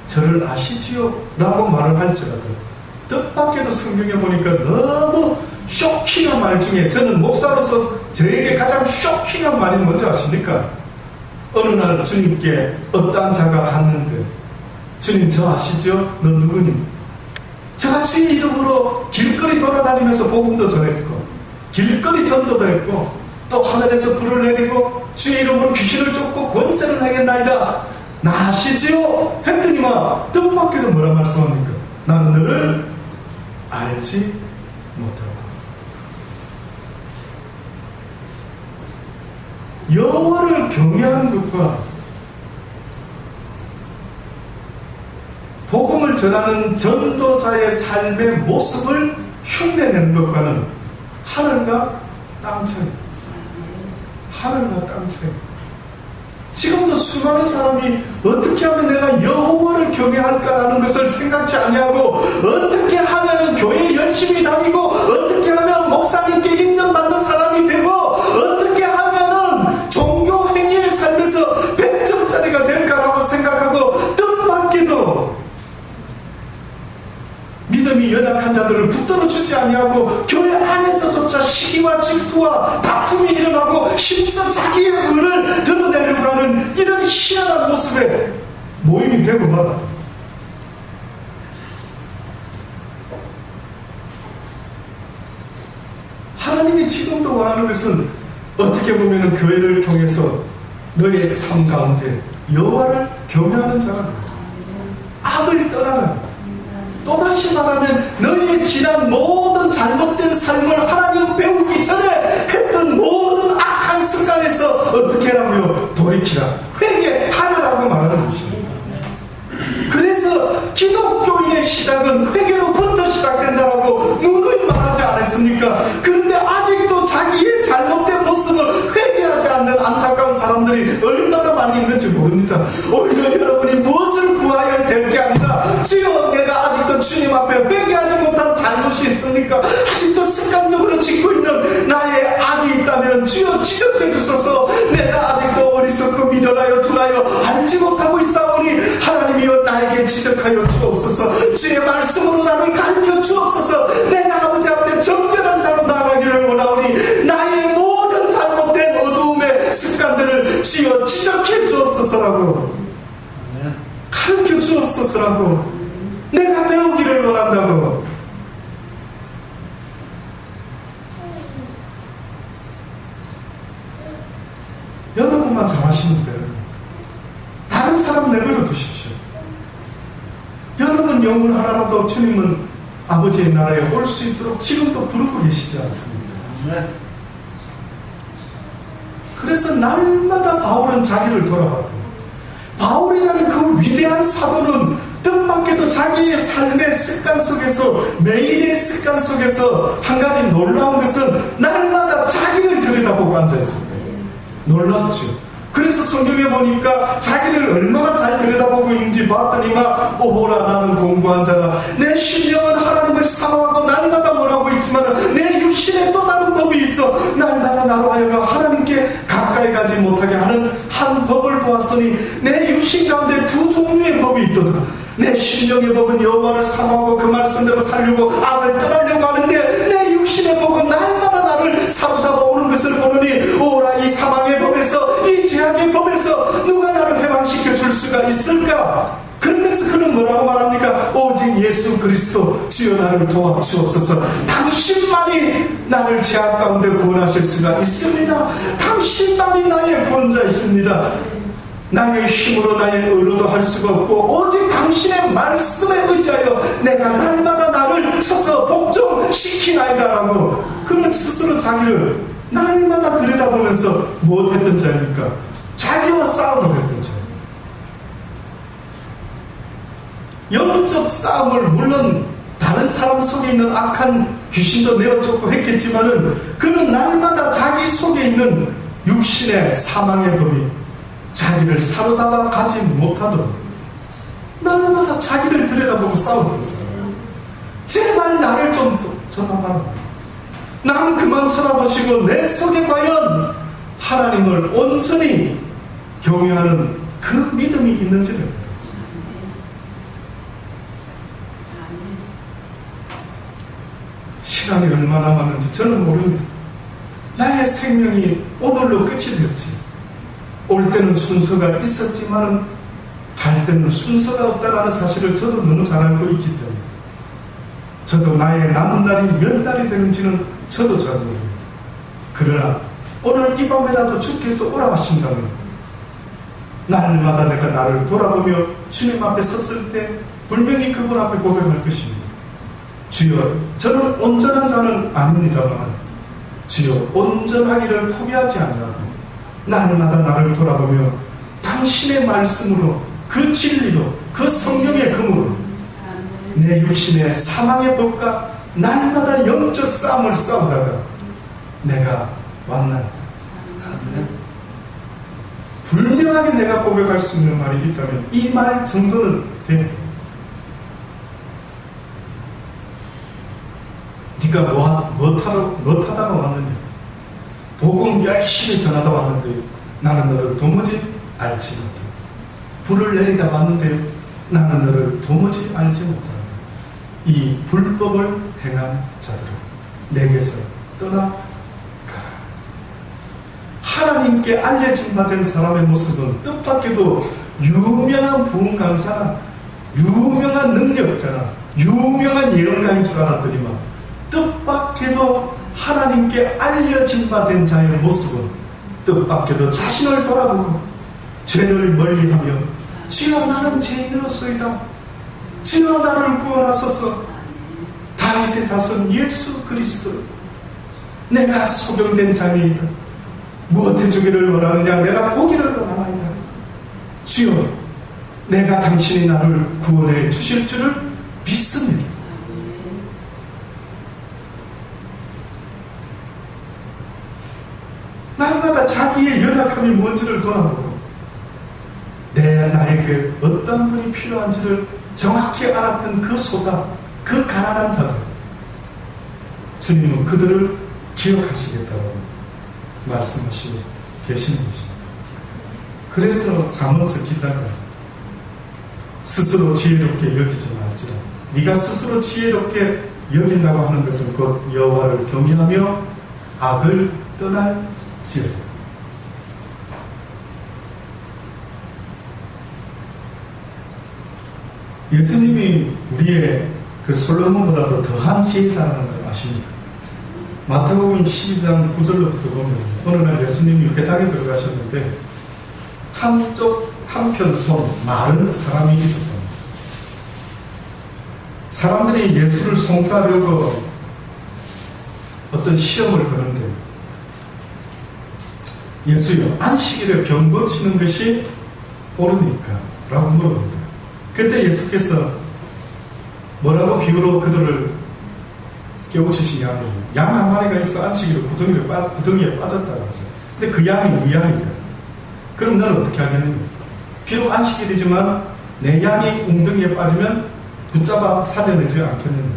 저를 아시지요? 라고 말을 할지라도 뜻밖에도 성경에 보니까 너무 쇼킹한 말 중에, 저는 목사로서 저에게 가장 쇼킹한 말이 뭔지 아십니까? 어느 날 주님께 어떠한 자가 갔는데, 주님 저 아시죠? 너 누구니? 저가 주의 이름으로 길거리 돌아다니면서 복음도 전했고 길거리 전도도 했고 또 하늘에서 불을 내리고 주의 이름으로 귀신을 쫓고 권세를 행했나이다. 나 아시지요? 했더니만 뜻밖에도 뭐라 말씀합니까? 나는 너를 알지 못하고. 여호와를 경외하는 것과 복음을 전하는 전도자의 삶의 모습을 흉내내는 것과는 하늘과 땅 차이입니다. 하늘과 땅 차이. 지금도 수많은 사람이 어떻게 하면 내가 여호와를 경외할까라는 것을 생각지 아니하고, 어떻게 하면 교회 열심히 다니고, 어떻게 하면 목사님께 인정받는 사람이 되고, 어떻게 하면 종교 행위의 삶에서 100점짜리가 될까라고 생각하고, 뜻밖에도 믿음이 연약한 자들을 붙들어 주지 아니하고 교회 안에서조차 시기와 질투와 다툼이 일어나고 힘써 자기의 의를 드러내려고 하는 이런 희한한 모습에 모임이 되고 말. 하나님이 지금도 원하는 것은 어떻게 보면 교회를 통해서 너의 삶 가운데 여호와를 경외하는 자가 악을 떠나는, 또다시 말하면 너희의 지난 모든 잘못된 삶을 하나님 배우기 전에 했던 모든 악한 습관에서 어떻게 하라고요? 돌이키라, 회개하라라고 말하는 것입니다. 그래서 기독교인의 시작은 회개로부터 시작된다라고 누누이 말하지 않았습니까? 그런데 아직도 자기의 잘못된 모습을 회개하지 않는 안타까운 사람들이 얼마나 많이 있는지 모릅니다. 오히려 여러분이 무엇을 구하여야 될 게 아니라, 주여 내가 아직도 주님 앞에 회개하지 못한 잘못이 있습니까? 아직도 습관적으로 짓고 있는 나의 악이 있다면 주여 지적해 주소서. 내가 아직도 어리석고 미련하여 둔하여 알지 못하고 있사오니 하나님이여 나에게 지적하여 주옵소서. 주의 말씀으로 나를 가르쳐 주옵소서. 내가 아버지 앞에 정결한 자로 나아가기를 원하오니 나의 모든 잘못된 어두움의 습관들을 주여 지적해 주옵소서라고, 가르쳐 주옵소서라고, 내가 배우기를 원한다고. 여러분만 잘하시면 돼요. 다른 사람 내버려 두십시오. 여러분 영혼 하나라도 주님은 아버지의 나라에 올 수 있도록 지금도 부르고 계시지 않습니까? 그래서 날마다 바울은 자기를 돌아봤고, 바울이라는 그 위대한 사도는 뜻밖에도 자기의 삶의 습관 속에서, 매일의 습관 속에서 한 가지 놀라운 것은 날마다 자기를 들여다보고 앉아있습니다. 놀랍죠. 그래서 성경에 보니까 자기를 얼마나 잘 들여다보고 있는지 봤더니만, 오호라 나는 공부한 자라. 내 심령은 하나님을 사모하고 날마다 뭐라고 있지만 내 육신에 또 다른 법이 있어 날마다 나로 하여금 하나님께 가까이 가지 못하게 하는 한 법을 보았으니 내 육신 가운데 두 종류의 법이 있도다. 내 심령의 법은 여호와를 사모하고 그 말씀대로 살려고 악을 떠나려고 하는데, 내 육신의 법은 날마다 나를 사로잡아 오는 것을 보느니, 오라 이 사망의 법에서, 이 죄악의 법에서 누가 나를 해방시켜 줄 수가 있을까? 그러면서 그는 뭐라고 말합니까? 오직 예수 그리스도 주여 나를 도와주옵소서. 당신만이 나를 죄악 가운데 구원하실 수가 있습니다. 당신만이 나의 구원자이십니다. 나의 힘으로 나의 의로도 할 수가 없고 오직 당신의 말씀에 의지하여 내가 날마다 나를 쳐서 복종시키나이다라고, 그는 스스로 자기를 날마다 들여다보면서 무엇했던 자입니까? 자기와 싸움을 했던 자입니다. 영적 싸움을, 물론 다른 사람 속에 있는 악한 귀신도 내어쫓고 했겠지만은, 그는 날마다 자기 속에 있는 육신의 사망의 법이 자기를 사로잡아 가지 못하도록 날마다 자기를 들여다보고 싸웠던 사람. 제발 나를 좀 쳐다봐라. 남 그만 쳐다보시고 내 속에 과연 하나님을 온전히 경외하는 그 믿음이 있는지를. 시간이 얼마나 남았는지 저는 모릅니다. 나의 생명이 오늘로 끝이 되었지. 올 때는 순서가 있었지만 갈 때는 순서가 없다는 사실을 저도 너무 잘 알고 있기 때문에 저도 나의 남은 날이 몇 달이 되는지는 저도 잘 모릅니다. 그러나 오늘 이 밤에라도 주께서 오라 하신다면 날마다 내가 나를 돌아보며 주님 앞에 섰을 때 분명히 그분 앞에 고백할 것입니다. 주여, 저는 온전한 자는 아닙니다만 주여, 온전하기를 포기하지 아니하고 날마다 나를 돌아보며 당신의 말씀으로, 그 진리로, 그 성령의 금으로 내 육신의 사망의 법과 날마다 영적 싸움을 싸우다가 내가 왔나이다. 분명하게 내가 고백할 수 있는 말이 있다면 이 말 정도는 됩니다. 네가 무엇하다가 왔느냐? 복음 열심히 전하다 왔는데 나는 너를 도무지 알지 못한다. 불을 내리다 왔는데 나는 너를 도무지 알지 못한다. 이 불법을 행한 자들아, 내게서 떠나가라. 하나님께 알려진 바 된 사람의 모습은 뜻밖에도 유명한 부흥 강사나 유명한 능력자나 유명한 예언가인 줄 알았더니만 뜻밖에도 하나님께 알려진 바 된 자의 모습은 뜻밖에도 자신을 돌아보고 죄를 멀리하며 주여, 나는 죄인으로소이다. 주여, 나를 구원하소서. 다윗의 자손 예수 그리스도, 내가 소경된 자니이다. 무엇 해주기를 원하느냐? 내가 보기를 원하나이다. 주여, 내가 당신이 나를 구원해 주실 줄을 믿습니다. 날마다 자기의 연약함이 뭔지를 돌아보고 나에게 어떤 분이 필요한지를 정확히 알았던 그 소자, 그 가난한 자들, 주님은 그들을 기억하시겠다고 말씀하시고 계시는 것입니다. 그래서 잠언서 기자가 스스로 지혜롭게 여기지 말지라. 네가 스스로 지혜롭게 여긴다고 하는 것은 곧 여호와를 경외하며 악을 떠날지어다. 예수님이 우리의 그 솔로몬보다도 더한 지혜자라는 걸 아십니까? 마태복음 12장 9절로부터 보면 어느 날 예수님이 회당에 들어가셨는데 한편 손 마른 사람이 있었답니다. 사람들이 예수를 송사하려고 어떤 시험을 거는데 예수여, 안식일에 병 고치는 것이 옳으니까? 라고 물어봅니다. 그때 예수께서 뭐라고 비유로 그들을 깨우치시냐면, 양 한 마리가 있어 안식일에 구덩이에 빠졌다고 하세요. 근데 그 양이 네 양이다. 그럼 너는 어떻게 하겠느냐? 비록 안식일이지만 내 양이 웅덩이에 빠지면 붙잡아 살려내지 않겠느냐?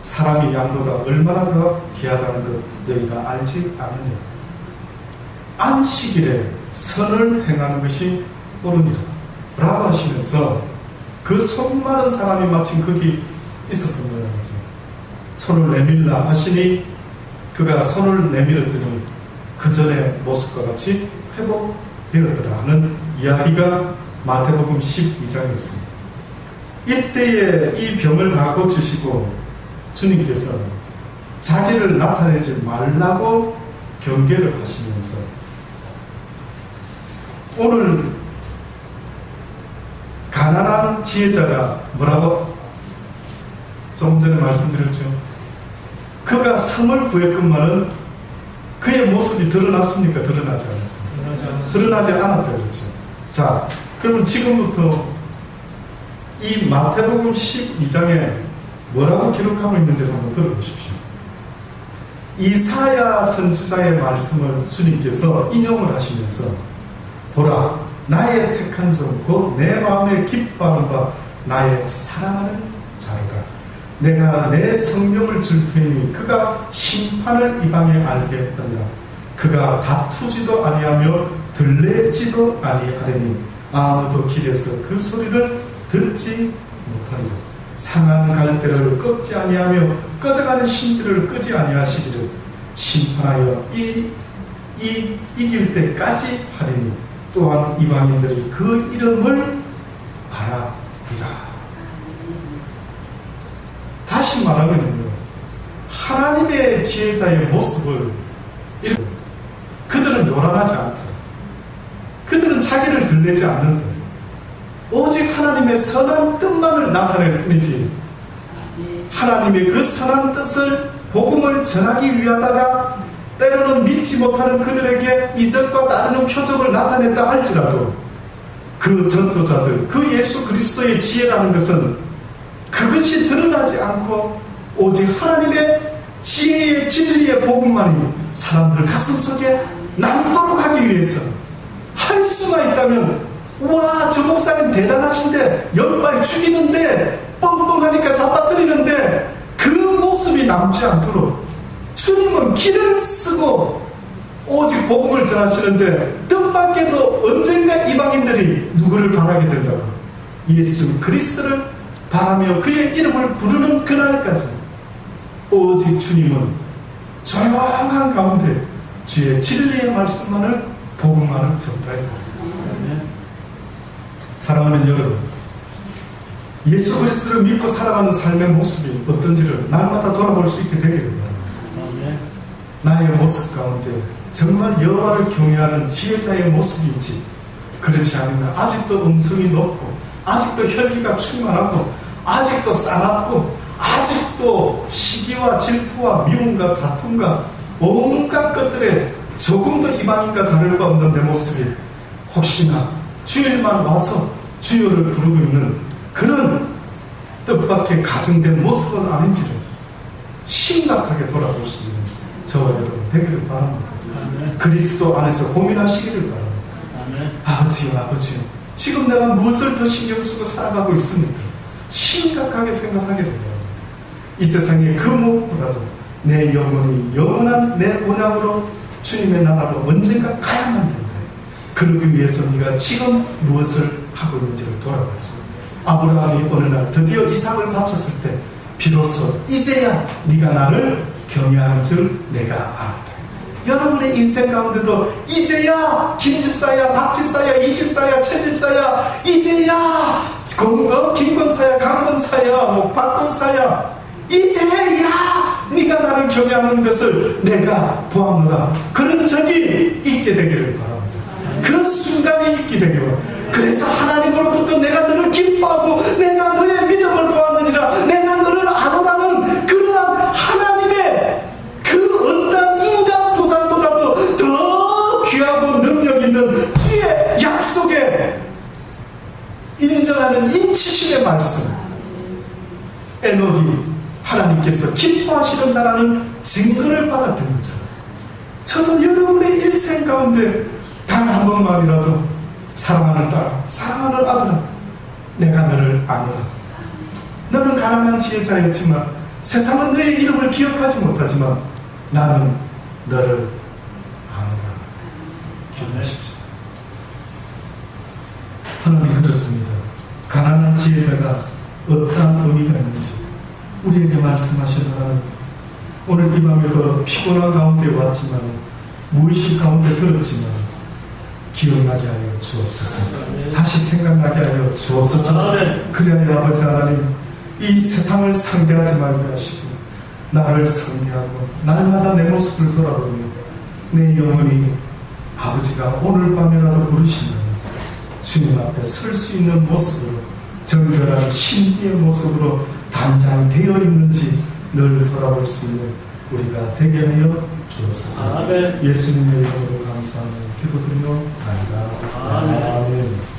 사람이 양보다 얼마나 더 귀하다는 것 너희가 알지 않느냐? 안식일에 선을 행하는 것이 옳으니라 라고 하시면서 그 손 마른 사람이 마침 거기 있었던 거예요. 손을 내밀라 하시니 그가 손을 내밀었더니 그 전의 모습과 같이 회복되었더라 하는 이야기가 마태복음 12장에 있습니다. 이때에 이 병을 다 고치시고 주님께서 자기를 나타내지 말라고 경계를 하시면서 오늘 가난한 지혜자가 뭐라고 조금 전에 말씀드렸죠. 그가 성을 구했건만은 그의 모습이 드러났습니까? 드러나지 않았습니다. 드러나지 않았다 그랬죠. 자, 그러면 지금부터 이 마태복음 12장에 뭐라고 기록하고 있는지를 한번 들어보십시오. 이사야 선지자의 말씀을 주님께서 인용을 하시면서 보라, 나의 택한 종 곧 내 마음에 기뻐하는 바 나의 사랑하는 자로다. 내가 내 성령을 줄 테니 그가 심판을 이방에 알게 하리라. 그가 다투지도 아니하며 들레지도 아니하리니 아무도 길에서 그 소리를 듣지 못하리라. 상한 갈대를 꺾지 아니하며 꺼져가는 심지를 끄지 아니하시기를 심판하여 이길 때까지 하리니 또한 이방인들이 그 이름을 바라리라. 다시 말하면요, 하나님의 지혜자의 모습을 그들은 요란하지 않다. 그들은 자기를 들내지 않는다. 오직 하나님의 선한 뜻만을 나타낼 뿐이지, 하나님의 그 선한 뜻을, 복음을 전하기 위하다가 때로는 믿지 못하는 그들에게 이적과 따르는 표적을 나타냈다 할지라도 그 전도자들, 그 예수 그리스도의 지혜라는 것은 그것이 드러나지 않고 오직 하나님의 지혜의 진리의 복음만이 사람들 가슴속에 남도록 하기 위해서 할 수가 있다면, 와, 저 목사님 대단하신데 연말 죽이는데 뻥뻥하니까 잡아뜨리는데 그 모습이 남지 않도록 주님은 길을 쓰고 오직 복음을 전하시는데, 뜻밖에도 언젠가 이방인들이 누구를 바라게 된다고? 예수 그리스도를 바라며 그의 이름을 부르는 그날까지 오직 주님은 조용한 가운데 주의 진리의 말씀만을, 복음만을 전달했다. 사랑하는 여러분, 예수 그리스도를 믿고 살아가는 삶의 모습이 어떤지를 날마다 돌아볼 수 있게 되기를 바랍니다. 나의 모습 가운데 정말 여호와를 경외하는 지혜자의 모습인지, 그렇지 않으면 아직도 음성이 높고, 아직도 혈기가 충만하고, 아직도 싸납고, 아직도 시기와 질투와 미움과 다툼과 온갖 것들에 조금도 이방인과 다를 바 없는 내 모습이 혹시나 주일만 와서 주여를 부르고 있는 그런 뜻밖의 가정된 모습은 아닌지를 심각하게 돌아볼 수 있는 저와 여러분 되기를 바랍니다. 아멘. 그리스도 안에서 고민하시기를 바랍니다. 아멘. 아버지요, 지금 내가 무엇을 더 신경 쓰고 살아가고 있습니까? 심각하게 생각하게 됩니다. 이 세상의 그 무엇보다도 내 영혼이 영원한 내 본향으로 주님의 나라로 언젠가 가야만 된다. 그러기 위해서 네가 지금 무엇을 하고 있는지를 돌아보자. 아브라함이 어느 날 드디어 이삭을 바쳤을 때 비로소 이제야 네가 나를 경외하는 줄 내가 알았다. 여러분의 인생 가운데도 이제야 김집사야, 박집사야, 이집사야, 최집사야, 이제야 김권사야, 강권사야, 박권사야, 이제야 네가 나를 경외하는 것을 내가 보았노라. 그런 적이 있게 되기를 바랍니다. 그 순간이 있게 되기를 바랍니다. 그래서 하나님으로부터 내가 너를 기뻐하고 내가 너의 믿음을 보았느니라, 내가 너를 아노라는 그러한 하나님의 그 어떤 인간 도장보다도 더 귀하고 능력 있는 주의 약속에 인정하는 인치심의 말씀, 에녹이 하나님께서 기뻐하시는 자라는 증거를 받았던 것처럼 저도 여러분의 일생 가운데 단 한 번만이라도 사랑하는 딸, 사랑하는 아들아, 내가 너를 아노라. 너는 가난한 지혜자였지만 세상은 너의 이름을 기억하지 못하지만 나는 너를 아노라. 기도하십시오. 하나님, 그렇습니다. 가난한 지혜자가 어떠한 의미가 있는지 우리에게 말씀하시는 하나님, 오늘 이 밤에도 피곤한 가운데 왔지만 무의식 가운데 들었지만 기억나게 하여 주옵소서. 다시 생각나게 하여 주옵소서. 그리하여 아버지 하나님, 이 세상을 상대하지 말게 하시고 나를 상대하고 날마다 내 모습을 돌아보며 내 영혼이 아버지가 오늘 밤이라도 부르시면 주님 앞에 설 수 있는 모습으로, 정결한 신비의 모습으로 단장되어 있는지 늘 돌아볼 수 있는 우리가 되게 하여 주옵소서. 예수님의 이름으로 감사하며 기도드리며 나이다. 아멘.